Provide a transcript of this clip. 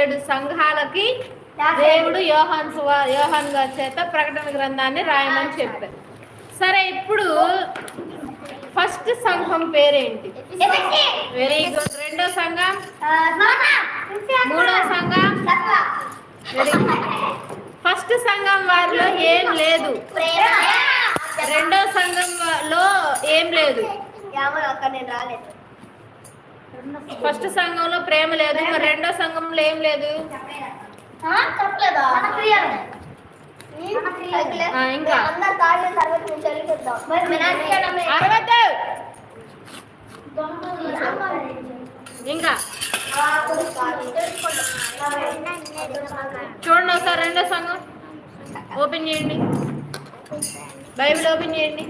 7 సంఘాలకి దేవుడు యోహాన్ గారి చేత ప్రకటన గ్రంథాన్ని రాయమని చెప్పారు. సరే, ఇప్పుడు ఫస్ట్ సంఘం పేరేంటి? Very good. రెండో సంఘం, మూడో సంఘం, వెరీ గుడ్. ఫస్ట్ సంఘం వారిలో ఏం లేదు, రెండో సంఘంలో ఏం లేదు. ఫస్ట్ సంఘంలో ప్రేమ లేదు, మరి రెండో సంఘంలో ఏం లేదు. ఇంకా ఇంకా చూడండి ఒకసారి రెండో సంఘం ఓపెన్ చేయండి, బైబిల్ ఓపెన్ చేయండి.